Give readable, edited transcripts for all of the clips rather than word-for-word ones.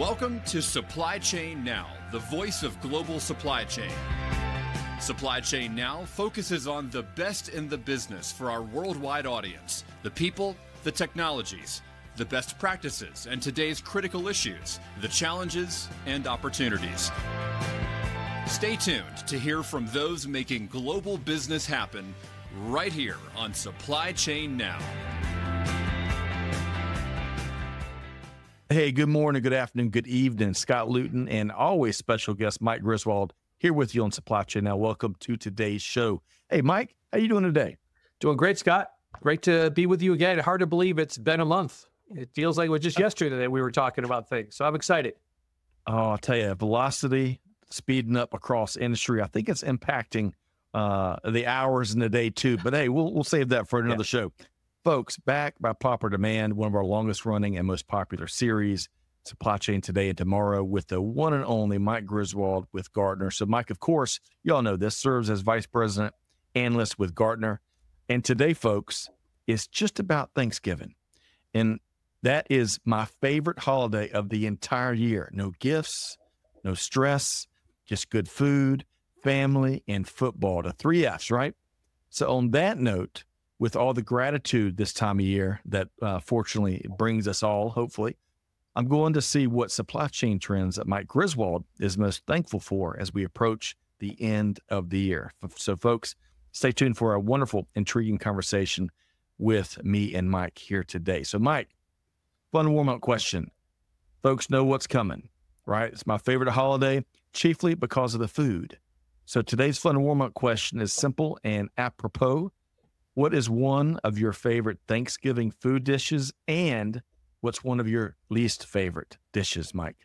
Welcome to Supply Chain Now, the voice of global supply chain. Supply Chain Now focuses on the best in the business for our worldwide audience, the people, the technologies, the best practices, and today's critical issues, the challenges and opportunities. Stay tuned to hear from those making global business happen right here on Supply Chain Now. Hey, good morning, good afternoon, good evening. Scott Luton and always special guest Mike Griswold here with you on Supply Chain Now. Welcome to today's show. Hey, Mike, how you doing today? Doing great, Scott. Great to be with you again. Hard to believe it's been a month. It feels like it was just yesterday that we were talking about things. So I'm excited. Oh, I'll tell you, velocity speeding up across industry. I think it's impacting the hours in the day too. But hey, we'll save that for another show. Folks, back by popular demand, one of our longest running and most popular series, Supply Chain Today and Tomorrow, with the one and only Mike Griswold with Gartner. So Mike, of course, you all know this, serves as Vice President Analyst with Gartner. And today, folks, is just about Thanksgiving. And that is my favorite holiday of the entire year. No gifts, no stress, just good food, family, and football. The 3 Fs, right? So on that note, with all the gratitude this time of year that fortunately brings us all, hopefully, I'm going to see what supply chain trends that Mike Griswold is most thankful for as we approach the end of the year. So folks, stay tuned for a wonderful, intriguing conversation with me and Mike here today. So Mike, fun warm-up question. Folks know what's coming, right? It's my favorite holiday, chiefly because of the food. So today's fun warm-up question is simple and apropos. What is one of your favorite Thanksgiving food dishes, and what's one of your least favorite dishes, Mike?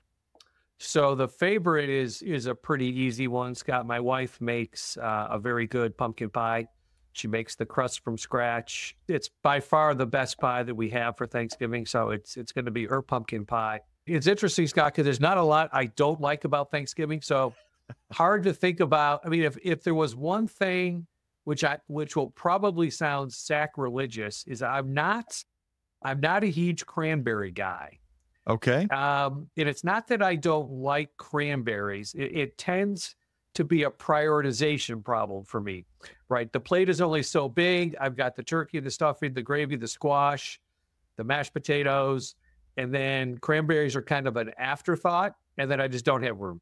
So the favorite is a pretty easy one, Scott. My wife makes a very good pumpkin pie. She makes the crust from scratch. It's by far the best pie that we have for Thanksgiving, so it's going to be her pumpkin pie. It's interesting, Scott, because there's not a lot I don't like about Thanksgiving, so hard to think about. I mean, if there was one thing which will probably sound sacrilegious, is I'm not a huge cranberry guy. Okay. And it's not that I don't like cranberries. It tends to be a prioritization problem for me, right? The plate is only so big. I've got the turkey, the stuffing, the gravy, the squash, the mashed potatoes, and then cranberries are kind of an afterthought, and then I just don't have room.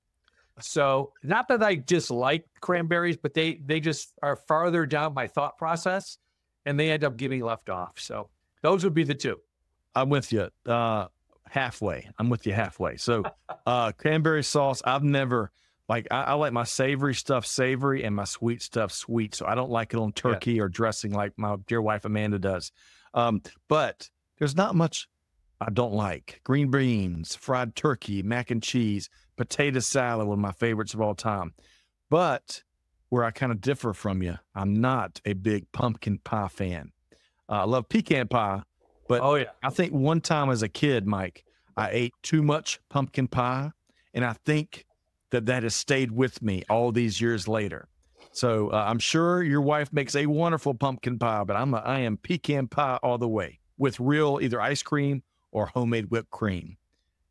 So not that I dislike cranberries, but they just are farther down my thought process, and they end up getting left off. So those would be the two. I'm with you halfway. I'm with you halfway. So cranberry sauce, I've never, I like my savory stuff savory and my sweet stuff sweet. So I don't like it on turkey or dressing like my dear wife Amanda does. But there's not much I don't like. Green beans, fried turkey, mac and cheese, potato salad, one of my favorites of all time. But where I kind of differ from you, I'm not a big pumpkin pie fan. I love pecan pie, but I think one time as a kid, Mike, I ate too much pumpkin pie, and I think that has stayed with me all these years later. So I'm sure your wife makes a wonderful pumpkin pie, but I am pecan pie all the way with real either ice cream or homemade whipped cream.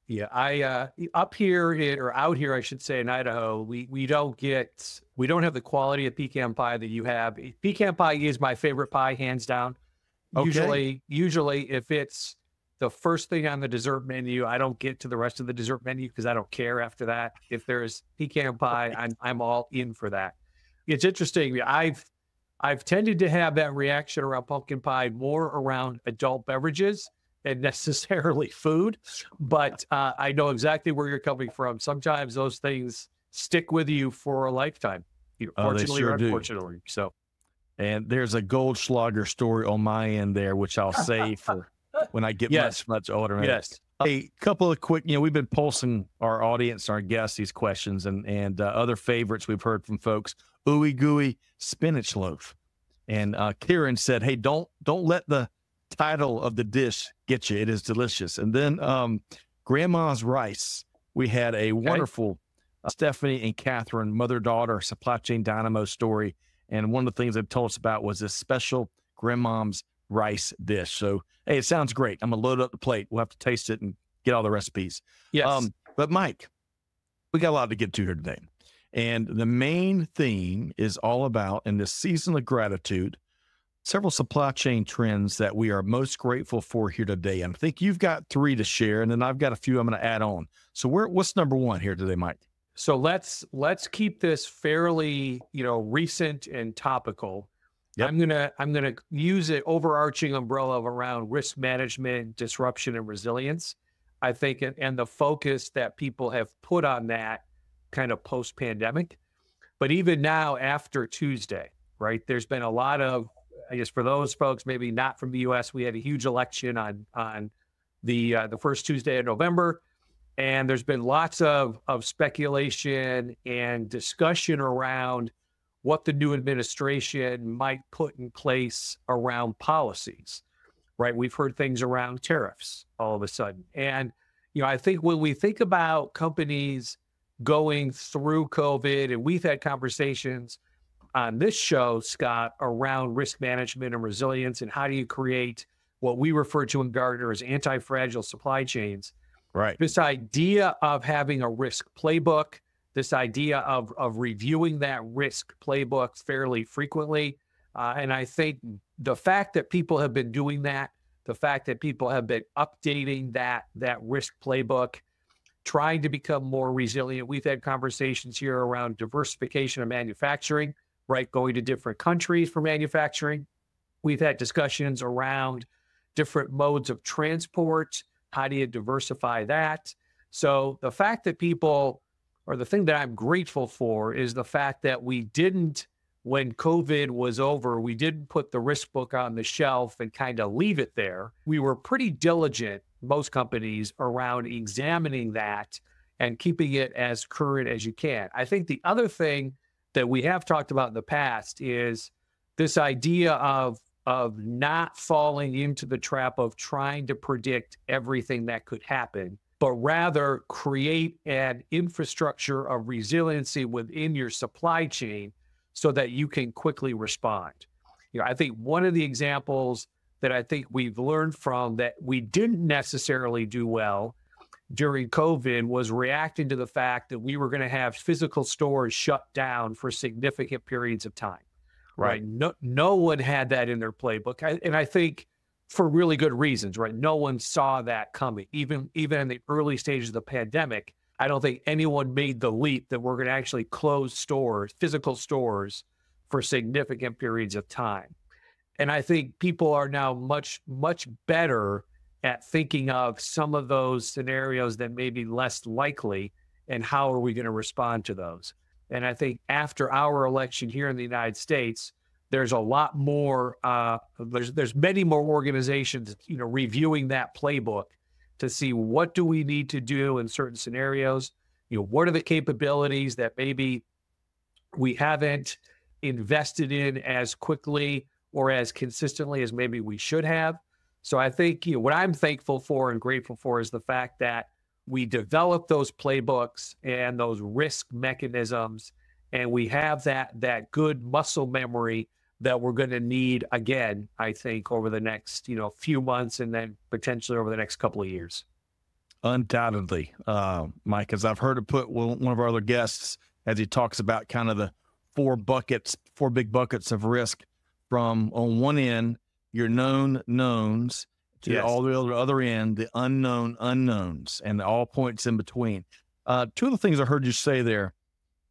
Yeah, I out here, I should say, in Idaho, we don't have the quality of pecan pie that you have. Pecan pie is my favorite pie, hands down. Okay. Usually, if it's the first thing on the dessert menu, I don't get to the rest of the dessert menu because I don't care after that. If there's pecan pie, I'm all in for that. It's interesting. I've tended to have that reaction around pumpkin pie more around adult beverages and necessarily food, but I know exactly where you're coming from. Sometimes those things stick with you for a lifetime, fortunately or unfortunately. So, and there's a Goldschlager story on my end there, which I'll save for when I get much older. Man. Yes. A couple of quick, we've been pulsing our audience, our guests, these questions and other favorites we've heard from folks. Ooey gooey spinach loaf. And Kieran said, hey, don't let the title of the dish get you. It is delicious. And then Grandma's Rice. We had a wonderful Stephanie and Catherine, mother-daughter, supply chain dynamo story. And one of the things they told us about was this special Grandma's Rice dish. So, hey, it sounds great. I'm going to load up the plate. We'll have to taste it and get all the recipes. Yes. But Mike, we got a lot to get to here today. And the main theme is all about, in this season of gratitude, several supply chain trends that we are most grateful for here today. And I think you've got 3 to share, and then I've got a few I'm going to add on. So what's number 1 here today, Mike? So let's keep this fairly, recent and topical. Yep. I'm gonna use an overarching umbrella of around risk management, disruption, and resilience. I think, and the focus that people have put on that kind of post-pandemic. But even now, after Tuesday, right, there's been a lot of, I guess for those folks maybe not from the U.S., we had a huge election on the first Tuesday of November. And there's been lots of speculation and discussion around what the new administration might put in place around policies, right? We've heard things around tariffs all of a sudden. And, I think when we think about companies going through COVID, and we've had conversations on this show, Scott, around risk management and resilience, and how do you create what we refer to in Gartner as anti-fragile supply chains. Right. This idea of having a risk playbook, this idea of reviewing that risk playbook fairly frequently. And I think the fact that people have been doing that, the fact that people have been updating that risk playbook, trying to become more resilient. We've had conversations here around diversification of manufacturing, right? Going to different countries for manufacturing. We've had discussions around different modes of transport. How do you diversify that? So the fact that people, or the thing that I'm grateful for, is the fact that we didn't, when COVID was over, we didn't put the risk book on the shelf and kind of leave it there. We were pretty diligent, most companies, around examining that and keeping it as current as you can. I think the other thing that we have talked about in the past is this idea of not falling into the trap of trying to predict everything that could happen, but rather create an infrastructure of resiliency within your supply chain so that you can quickly respond. I think one of the examples that I think we've learned from that we didn't necessarily do well during COVID was reacting to the fact that we were going to have physical stores shut down for significant periods of time. Right. No one had that in their playbook. And I think for really good reasons, right? No one saw that coming. Even in the early stages of the pandemic, I don't think anyone made the leap that we're going to actually close stores, physical stores, for significant periods of time. And I think people are now much, much better at thinking of some of those scenarios that may be less likely, and how are we going to respond to those? And I think after our election here in the United States, there's a lot more, there's many more organizations, reviewing that playbook to see what do we need to do in certain scenarios. What are the capabilities that maybe we haven't invested in as quickly or as consistently as maybe we should have. So I think, what I'm thankful for and grateful for is the fact that we develop those playbooks and those risk mechanisms, and we have that good muscle memory that we're going to need again, I think, over the next, few months, and then potentially over the next couple of years. Undoubtedly, Mike, as I've heard it put one of our other guests, as he talks about kind of the 4 big buckets of risk, from on one end, your known knowns, to all the other end, the unknown unknowns, and all points in between. 2 of the things I heard you say there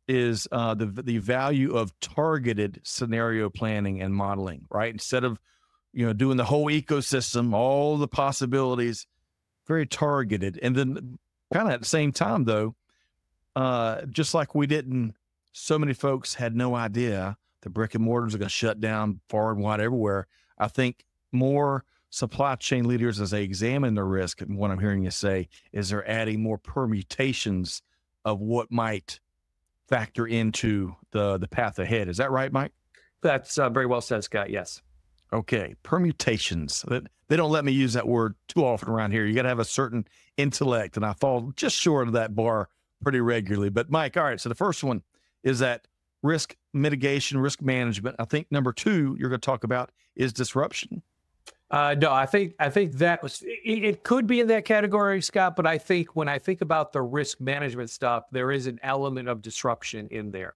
is the value of targeted scenario planning and modeling, right? Instead of, doing the whole ecosystem, all the possibilities, very targeted. And then kind of at the same time, though, just like so many folks had no idea the brick and mortars are going to shut down far and wide everywhere. I think more supply chain leaders, as they examine the risk, and what I'm hearing you say is they're adding more permutations of what might factor into the path ahead. Is that right, Mike? That's very well said, Scott. Yes. Okay. Permutations. They don't let me use that word too often around here. You got to have a certain intellect, and I fall just short of that bar pretty regularly. But Mike, all right. So the first one is that risk mitigation, risk management. I think number 2 you're going to talk about is disruption. No, I think that was it could be in that category, Scott. But I think when I think about the risk management stuff, there is an element of disruption in there.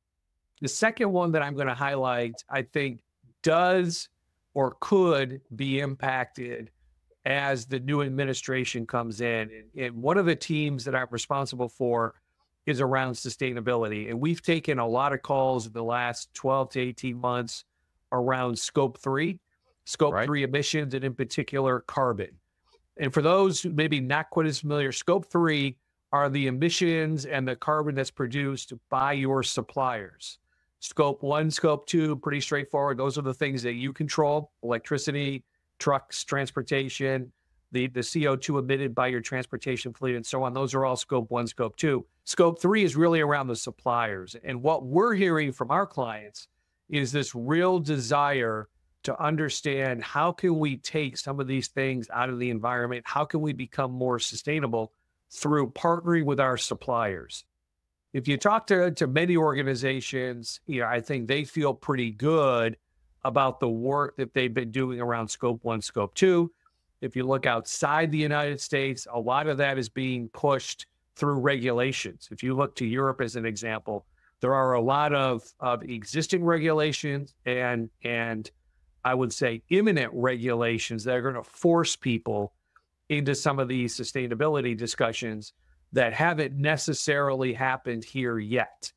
The second one that I'm going to highlight, I think, does or could be impacted as the new administration comes in. And one of the teams that I'm responsible for is around sustainability. And we've taken a lot of calls in the last 12 to 18 months around scope 3 emissions, and in particular, carbon. And for those who maybe not quite as familiar, scope 3 are the emissions and the carbon that's produced by your suppliers. Scope 1, scope 2, pretty straightforward. Those are the things that you control: electricity, trucks, transportation, the CO2 emitted by your transportation fleet, and so on. Those are all scope 1, scope 2. Scope 3 is really around the suppliers. And what we're hearing from our clients is this real desire to understand, how can we take some of these things out of the environment? How can we become more sustainable through partnering with our suppliers? If you talk to many organizations, I think they feel pretty good about the work that they've been doing around scope 1, scope 2. If you look outside the United States, a lot of that is being pushed through regulations. If you look to Europe as an example, there are a lot of existing regulations and I would say imminent regulations that are going to force people into some of these sustainability discussions that haven't necessarily happened here yet.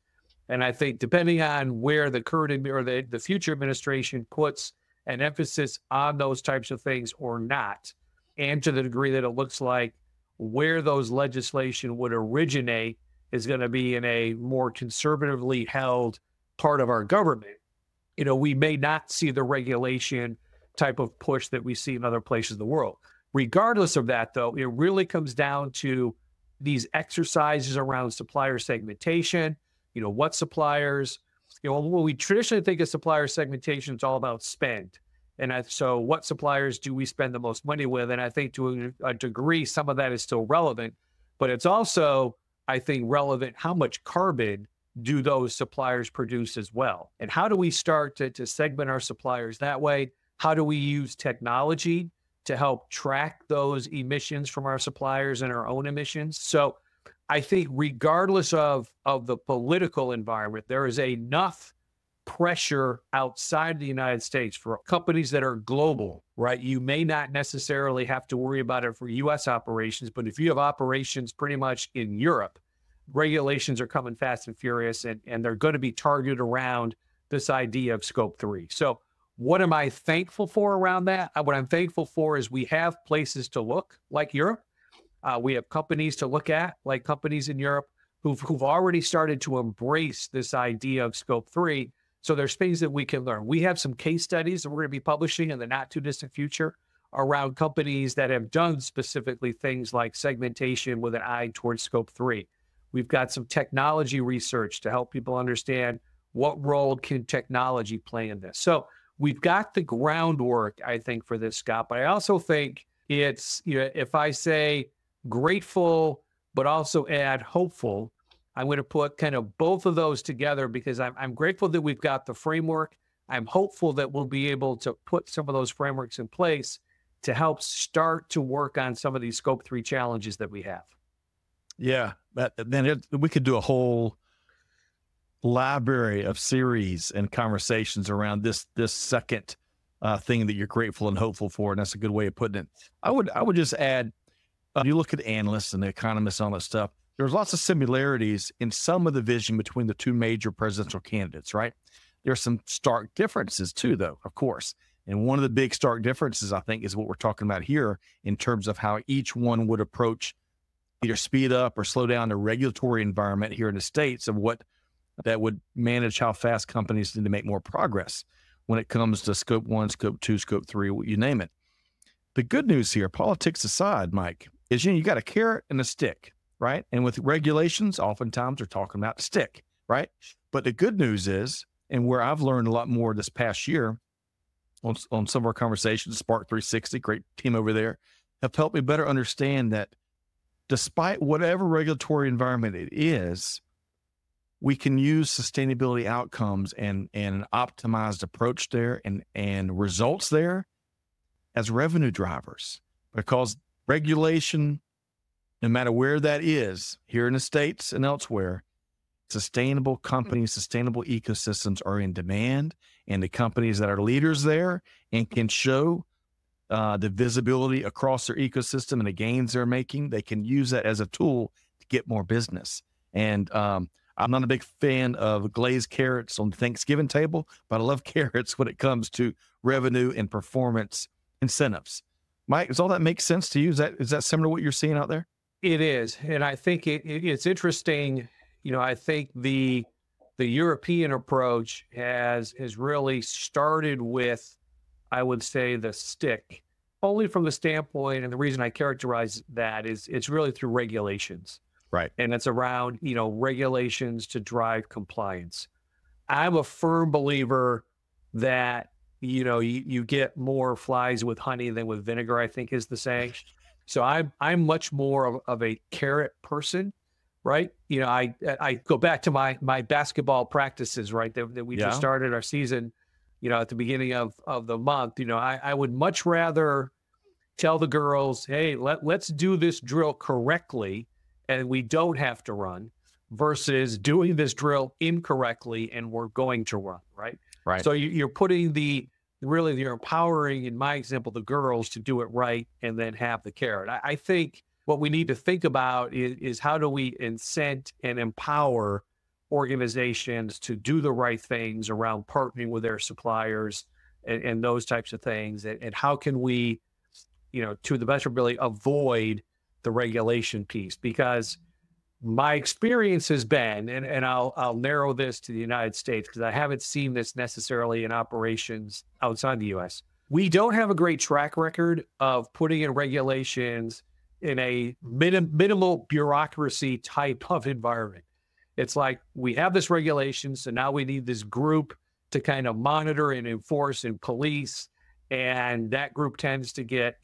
And I think depending on where the current or the future administration puts an emphasis on those types of things or not, and to the degree that it looks like where those legislation would originate is going to be in a more conservatively held part of our government, we may not see the regulation type of push that we see in other places in the world. Regardless of that, though, it really comes down to these exercises around supplier segmentation. What suppliers, when we traditionally think of supplier segmentation, it's all about spend. And so what suppliers do we spend the most money with? And I think to a degree, some of that is still relevant, but it's also, I think, relevant how much carbon do those suppliers produce as well? And how do we start to segment our suppliers that way? How do we use technology to help track those emissions from our suppliers and our own emissions? So I think regardless of the political environment, there is enough pressure outside the United States for companies that are global, right? You may not necessarily have to worry about it for U.S. operations, but if you have operations pretty much in Europe, regulations are coming fast and furious, and they're going to be targeted around this idea of scope 3. So what am I thankful for around that? What I'm thankful for is we have places to look like Europe. We have companies to look at like companies in Europe who've already started to embrace this idea of scope 3. So there's things that we can learn. We have some case studies that we're going to be publishing in the not too distant future around companies that have done specifically things like segmentation with an eye towards scope 3. We've got some technology research to help people understand what role can technology play in this. So we've got the groundwork, I think, for this, Scott. But I also think it's, if I say grateful, but also add hopeful, I'm going to put kind of both of those together because I'm grateful that we've got the framework. I'm hopeful that we'll be able to put some of those frameworks in place to help start to work on some of these scope 3 challenges that we have. Yeah, we could do a whole library of series and conversations around this second thing that you're grateful and hopeful for, and that's a good way of putting it. I would just add, you look at analysts and the economists and all that stuff, there's lots of similarities in some of the vision between the two major presidential candidates, right? There's some stark differences too, though, of course. And one of the big stark differences, I think, is what we're talking about here in terms of how each one would approach either speed up or slow down the regulatory environment here in the States of what that would manage how fast companies need to make more progress when it comes to scope 1, scope 2, scope 3, you name it. The good news here, politics aside, Mike, is you got a carrot and a stick, right? And with regulations, oftentimes they're talking about the stick, right? But the good news is, and where I've learned a lot more this past year on some of our conversations, Spark 360, great team over there, have helped me better understand that despite whatever regulatory environment it is, we can use sustainability outcomes and an optimized approach there and results there as revenue drivers, because regulation, no matter where that is, here in the States and elsewhere, sustainable companies, sustainable ecosystems are in demand, and the companies that are leaders there and can show the visibility across their ecosystem and the gains they're making, they can use that as a tool to get more business. And I'm not a big fan of glazed carrots on the Thanksgiving table, but I love carrots when it comes to revenue and performance incentives. Mike, does all that make sense to you? Is that similar to what you're seeing out there? It is. And I think it's interesting. I think the European approach has really started with, I would say, the stick, only from the standpoint, and the reason I characterize that is it's really through regulations. Right. And it's around, regulations to drive compliance. I'm a firm believer that, you get more flies with honey than with vinegar, I think is the saying. So I'm much more of a carrot person, right? I go back to my basketball practices, right? That we just started our season, at the beginning of the month. I would much rather tell the girls, hey, let's do this drill correctly and we don't have to run, versus doing this drill incorrectly and we're going to run, right? Right. So you're putting you're empowering, in my example, the girls to do it right and then have the carrot. I think what we need to think about is how do we incent and empower organizations to do the right things around partnering with their suppliers and those types of things. And how can we, to the best of our ability, avoid the regulation piece? Because my experience has been, and I'll narrow this to the United States because I haven't seen this necessarily in operations outside the U.S. We don't have a great track record of putting in regulations in a minimal bureaucracy type of environment. It's like we have this regulation, so now we need this group to kind of monitor and enforce and police, and that group tends to get,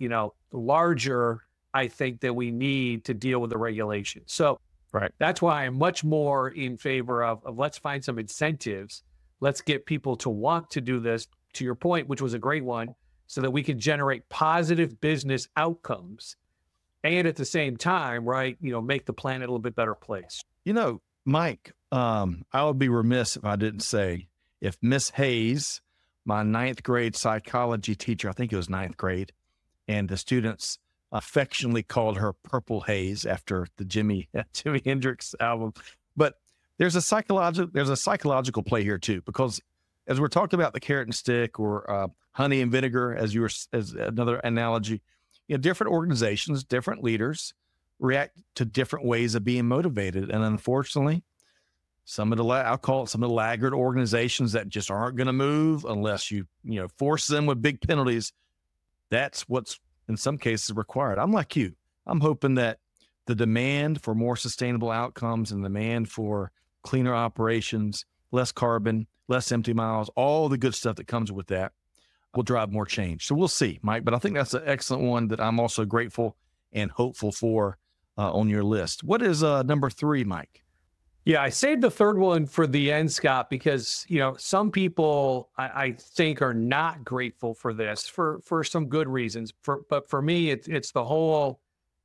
larger, I think, than we need to deal with the regulation. So right. That's why I'm much more in favor of let's find some incentives. Let's get people to want to do this, to your point, which was a great one, so that we can generate positive business outcomes. And at the same time, right, make the planet a little bit better place. Mike, I would be remiss if I didn't say, if Miss Hayes, my 9th grade psychology teacher, I think it was 9th grade, and the students affectionately called her Purple Haze after the Jimi Hendrix album. But there's a psychological play here too, because as we're talking about the carrot and stick or honey and vinegar, as another analogy, different organizations, different leaders react to different ways of being motivated. And unfortunately, I'll call it some of the laggard organizations that just aren't going to move unless you force them with big penalties. That's what's in some cases required. I'm like you. I'm hoping that the demand for more sustainable outcomes and demand for cleaner operations, less carbon, less empty miles, all the good stuff that comes with that will drive more change. So we'll see, Mike, but I think that's an excellent one that I'm also grateful and hopeful for on your list. What is number 3, Mike? Yeah, I saved the third one for the end, Scott, because, some people I think are not grateful for this for some good reasons. But for me, it's the whole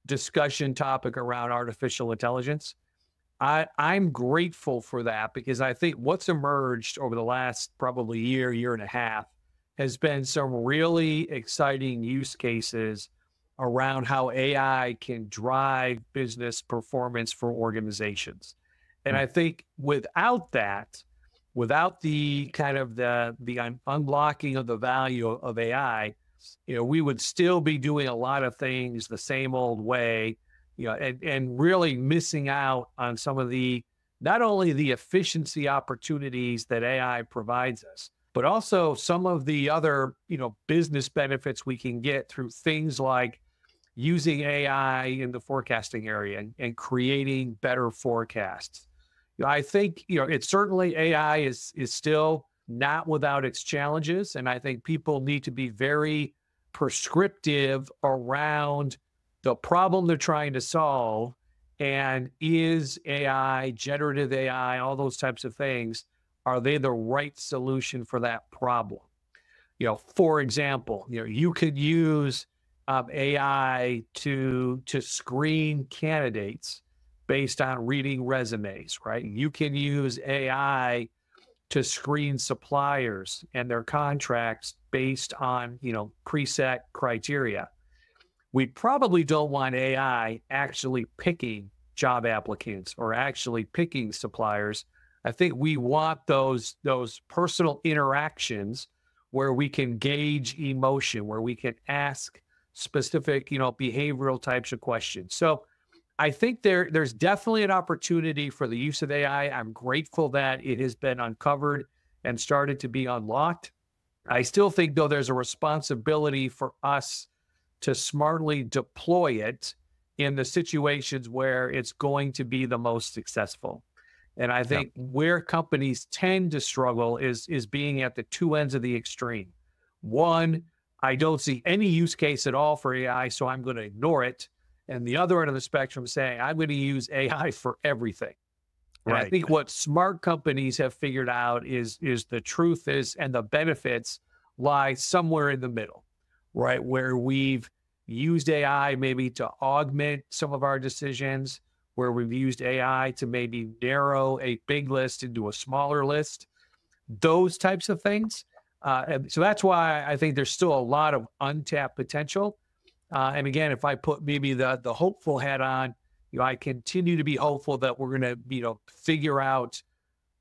discussion topic around artificial intelligence. I'm grateful for that because I think what's emerged over the last probably year and a half has been some really exciting use cases around how AI can drive business performance for organizations. And I think without the kind of the unlocking of the value of AI, we would still be doing a lot of things the same old way, and really missing out on some of not only the efficiency opportunities that AI provides us, but also some of the other, business benefits we can get through things like using AI in the forecasting area and creating better forecasts. I think, it's certainly AI is still not without its challenges. And I think people need to be very prescriptive around the problem they're trying to solve. And is AI, generative AI, all those types of things, are they the right solution for that problem? For example, you could use AI to screen candidates based on reading resumes, right? You can use AI to screen suppliers and their contracts based on, preset criteria. We probably don't want AI actually picking job applicants or actually picking suppliers. I think we want those personal interactions where we can gauge emotion, where we can ask specific, behavioral types of questions. So I think there's definitely an opportunity for the use of AI. I'm grateful that it has been uncovered and started to be unlocked. I still think, though, there's a responsibility for us to smartly deploy it in the situations where it's going to be the most successful. And I think where companies tend to struggle is being at the two ends of the extreme. One, I don't see any use case at all for AI, so I'm going to ignore it. And the other end of the spectrum saying, I'm going to use AI for everything. And I think what smart companies have figured out is the truth is, and the benefits lie somewhere in the middle, right? Where we've used AI maybe to augment some of our decisions, where we've used AI to maybe narrow a big list into a smaller list, those types of things. And so that's why I think there's still a lot of untapped potential. And again, if I put maybe the hopeful hat on, I continue to be hopeful that we're going to, figure out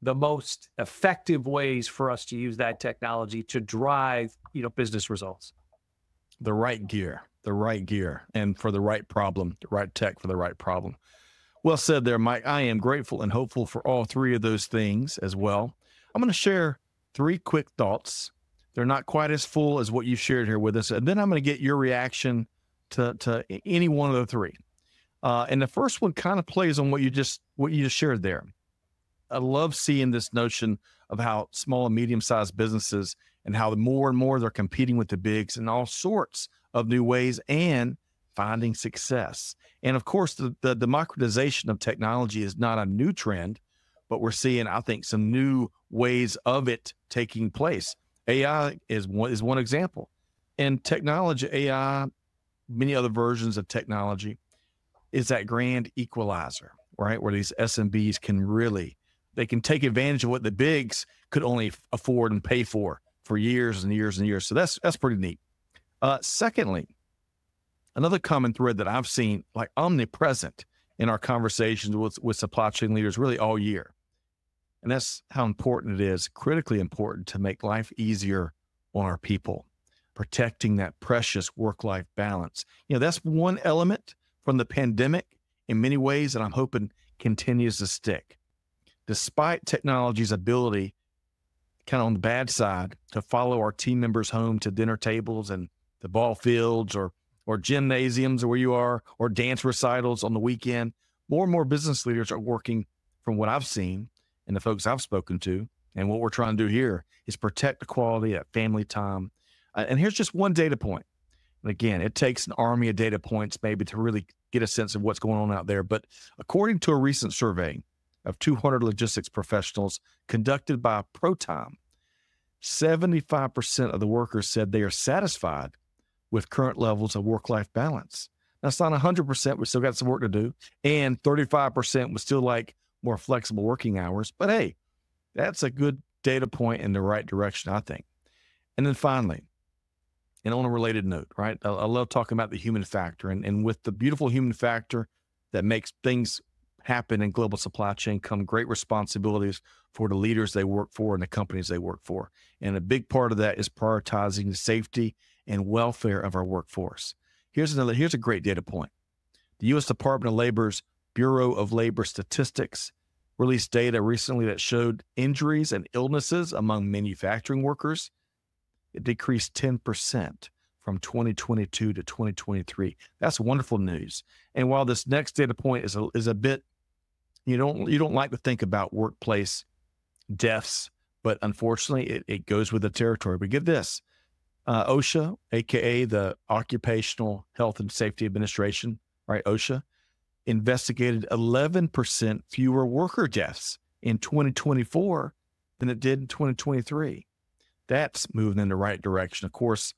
the most effective ways for us to use that technology to drive, business results. The right gear, and for the right problem, the right tech for the right problem. Well said there, Mike. I am grateful and hopeful for all three of those things as well. I'm going to share three quick thoughts. They're not quite as full as what you shared here with us. And then I'm going to get your reaction to any one of the three. And the first one kind of plays on what you just shared there. I love seeing this notion of how small and medium-sized businesses and how the more and more they're competing with the bigs in all sorts of new ways and finding success. And of course, the democratization of technology is not a new trend, but we're seeing, I think, some new ways of it taking place. AI is one example. And technology, AI, many other versions of technology, is that grand equalizer, right? Where these SMBs they can take advantage of what the bigs could only afford and pay for years and years and years. So that's pretty neat. Secondly, another common thread that I've seen like omnipresent in our conversations with supply chain leaders really all year. And that's how important it is, critically important, to make life easier on our people, protecting that precious work-life balance. That's one element from the pandemic in many ways that I'm hoping continues to stick. Despite technology's ability, kind of on the bad side, to follow our team members home to dinner tables and the ball fields or gymnasiums where you are, or dance recitals on the weekend, more and more business leaders are working, from what I've seen and the folks I've spoken to, and what we're trying to do here is protect the quality of family time. And here's just one data point. And again, it takes an army of data points maybe to really get a sense of what's going on out there. But according to a recent survey of 200 logistics professionals conducted by ProTime, 75% of the workers said they are satisfied with current levels of work-life balance. That's not 100%. We still got some work to do. And 35% would still like more flexible working hours. But hey, that's a good data point in the right direction, I think. And then finally, and on a related note, right? I love talking about the human factor, and with the beautiful human factor that makes things happen in global supply chain come great responsibilities for the leaders they work for and the companies they work for. And a big part of that is prioritizing the safety and welfare of our workforce. Here's a great data point. The U.S. Department of Labor's Bureau of Labor Statistics released data recently that showed injuries and illnesses among manufacturing workers. It decreased 10% from 2022 to 2023. That's wonderful news. And while this next data point is a bit, you don't like to think about workplace deaths, but unfortunately it goes with the territory. But get this, OSHA, aka the Occupational Health and Safety Administration, right? OSHA investigated 11% fewer worker deaths in 2024 than it did in 2023. that's moving in the right direction. Of course,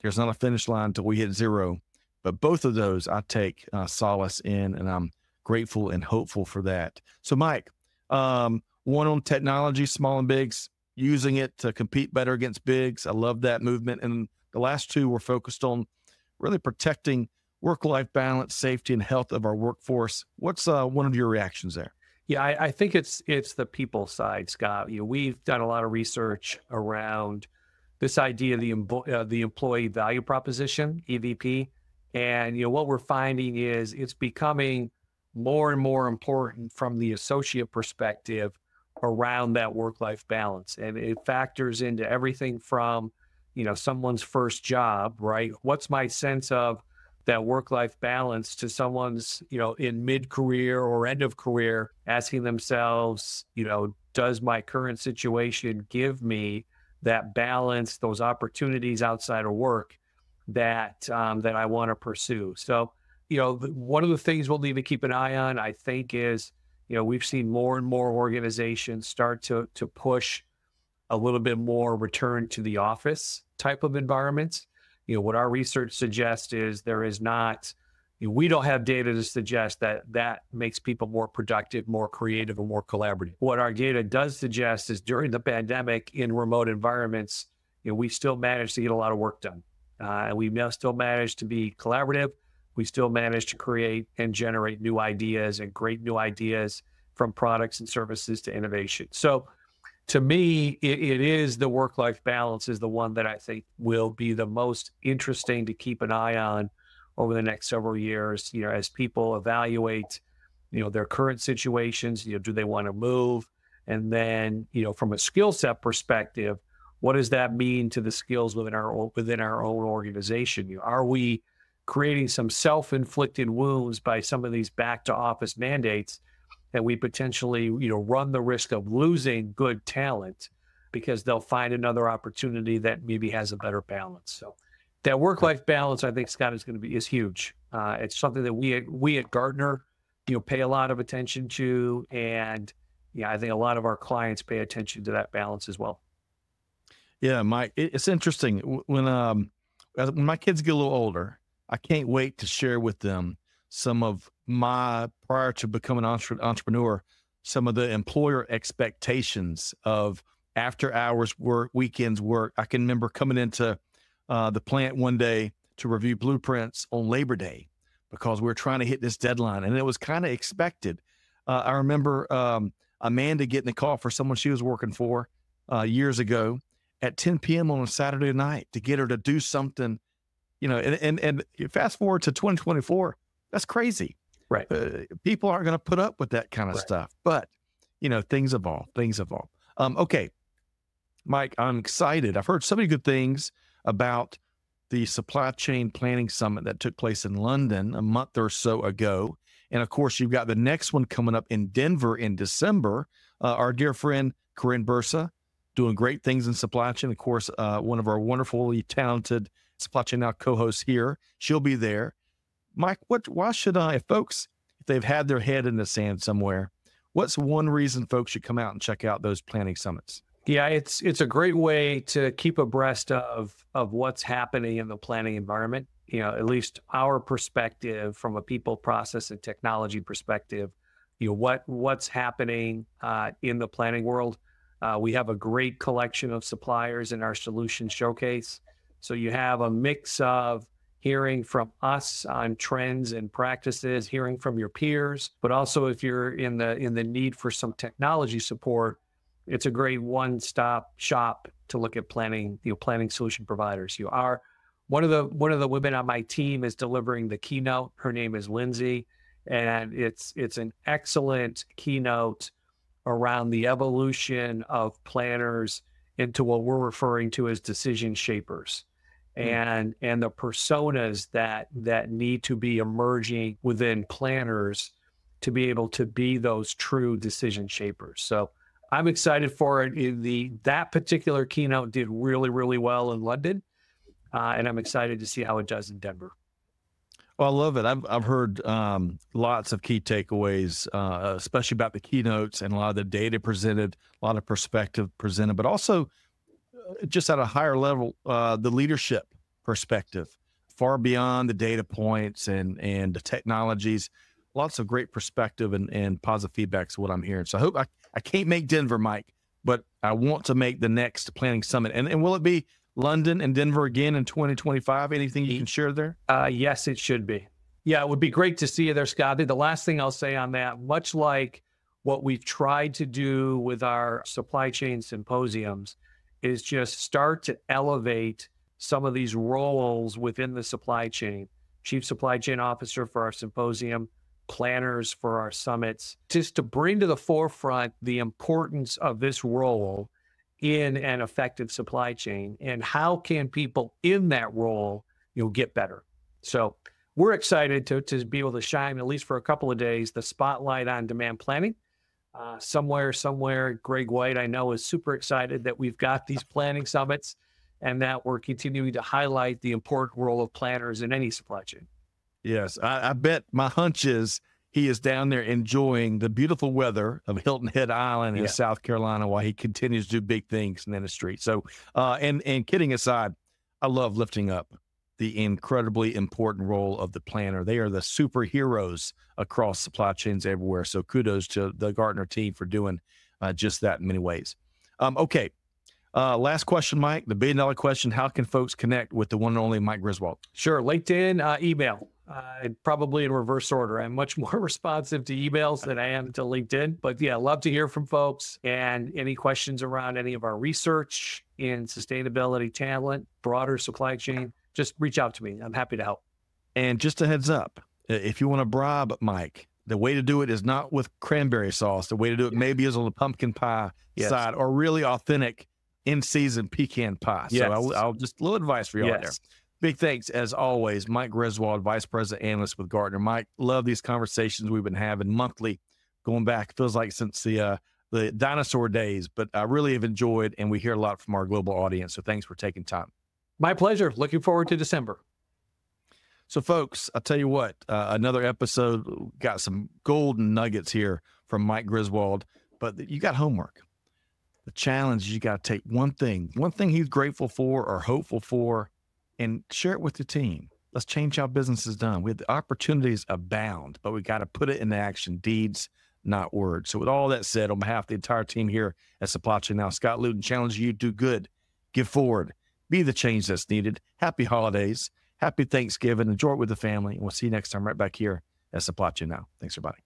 there's not a finish line until we hit zero, but both of those I take solace in, and I'm grateful and hopeful for that. So Mike, one on technology, small and bigs, using it to compete better against bigs. I love that movement. And the last two were focused on really protecting work-life balance, safety, and health of our workforce. What's one of your reactions there? Yeah, I think it's the people side, Scott. We've done a lot of research around this idea of the employee value proposition, EVP. And, what we're finding is it's becoming more and more important from the associate perspective around that work-life balance. And it factors into everything from, someone's first job, right? What's my sense of that work-life balance to someone's, in mid-career or end of career, asking themselves, does my current situation give me that balance, those opportunities outside of work that I want to pursue? So, one of the things we'll need to keep an eye on, I think, is, we've seen more and more organizations start to push a little bit more return to the office type of environments. What our research suggests is there is not, we don't have data to suggest that makes people more productive, more creative, and more collaborative. What our data does suggest is during the pandemic in remote environments, we still managed to get a lot of work done. And we still managed to be collaborative. We still managed to create and generate new ideas and great new ideas, from products and services to innovation. So to me, it is the work-life balance is the one that I think will be the most interesting to keep an eye on over the next several years, as people evaluate, their current situations, do they want to move? And then, from a skill set perspective, what does that mean to the skills within our own organization? Are we creating some self-inflicted wounds by some of these back to office mandates, and we potentially, run the risk of losing good talent because they'll find another opportunity that maybe has a better balance? So that work-life balance, I think, Scott, is huge. It's something that we at Gartner, pay a lot of attention to, and I think a lot of our clients pay attention to that balance as well. Yeah, Mike, it's interesting when my kids get a little older, I can't wait to share with them some of my, prior to becoming an entrepreneur, some of the employer expectations of after hours work, weekends work. I can remember coming into the plant one day to review blueprints on Labor Day because we were trying to hit this deadline, and it was kind of expected. I remember Amanda getting a call for someone she was working for years ago at 10 p.m. on a Saturday night to get her to do something, and fast forward to 2024, that's crazy. Right. People aren't going to put up with that kind of stuff, but things evolve. Okay, Mike, I'm excited. I've heard so many good things about the supply chain planning summit that took place in London a month or so ago. And of course, you've got the next one coming up in Denver in December. Our dear friend, Corinne Bursa, doing great things in supply chain. Of course, one of our wonderfully talented Supply Chain Now co-hosts here. She'll be there. Mike, why should if they've had their head in the sand somewhere, what's one reason folks should come out and check out those planning summits? Yeah, it's a great way to keep abreast of what's happening in the planning environment. At least our perspective from a people, process, and technology perspective, what's happening in the planning world. We have a great collection of suppliers in our solution showcase. So you have a mix of hearing from us on trends and practices, hearing from your peers, but also if you're in the need for some technology support, it's a great one-stop shop to look at planning, planning solution providers. One of the women on my team is delivering the keynote. Her name is Lindsay, and it's an excellent keynote around the evolution of planners into what we're referring to as decision shapers. And the personas that need to be emerging within planners to be able to be those true decision shapers. So I'm excited for it. That particular keynote did really, really well in London, and I'm excited to see how it does in Denver. Well, I love it. I've heard lots of key takeaways, especially about the keynotes and a lot of the data presented, a lot of perspective presented, but also just at a higher level, the leadership perspective, far beyond the data points and the technologies. Lots of great perspective and positive feedback is what I'm hearing. So I hope I can't make Denver, Mike, but I want to make the next planning summit. And will it be London and Denver again in 2025? Anything you can share there? Yes, it should be. Yeah, it would be great to see you there, Scott. The last thing I'll say on that, much like what we've tried to do with our supply chain symposiums, is just start to elevate some of these roles within the supply chain. Chief Supply Chain Officer for our symposium, planners for our summits, just to bring to the forefront the importance of this role in an effective supply chain and how can people in that role, get better. So we're excited to be able to shine, at least for a couple of days, the spotlight on demand planning. Somewhere, Greg White, I know, is super excited that we've got these planning summits and that we're continuing to highlight the important role of planners in any supply chain. Yes, I bet my hunch is he is down there enjoying the beautiful weather of Hilton Head Island in South Carolina while he continues to do big things in the industry. So, and kidding aside, I love lifting up the incredibly important role of the planner. They are the superheroes across supply chains everywhere. So kudos to the Gartner team for doing just that in many ways. Okay. Last question, Mike, the $1 billion question. How can folks connect with the one and only Mike Griswold? Sure. LinkedIn, email, probably in reverse order. I'm much more responsive to emails than I am to LinkedIn, but yeah, love to hear from folks, and any questions around any of our research in sustainability, talent, broader supply chain, just reach out to me. I'm happy to help. And just a heads up, if you want to bribe Mike, the way to do it is not with cranberry sauce. The way to do it maybe is on the pumpkin pie side, or really authentic in-season pecan pie. Yes. So I'll just a little advice for you all there. Big thanks, as always, Mike Griswold, Vice President Analyst with Gartner. Mike, love these conversations we've been having monthly, going back, feels like since the dinosaur days, but I really have enjoyed, and we hear a lot from our global audience. So thanks for taking time. My pleasure. Looking forward to December. So, folks, I'll tell you what, another episode, got some golden nuggets here from Mike Griswold, but you got homework. The challenge is you got to take one thing he's grateful for or hopeful for, and share it with the team. Let's change how business is done. The opportunities abound, but we got to put it into action, deeds, not words. So with all that said, on behalf of the entire team here at Supply Chain Now, Scott Luton challenges you to do good, give forward, be the change that's needed. Happy holidays. Happy Thanksgiving. Enjoy it with the family. And we'll see you next time right back here at Supply Chain Now. Thanks, everybody.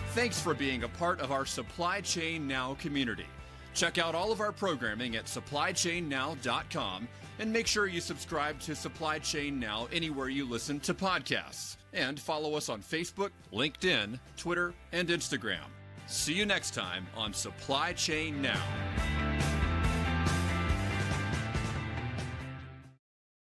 Thanks for being a part of our Supply Chain Now community. Check out all of our programming at supplychainnow.com and make sure you subscribe to Supply Chain Now anywhere you listen to podcasts. And follow us on Facebook, LinkedIn, Twitter, and Instagram. See you next time on Supply Chain Now.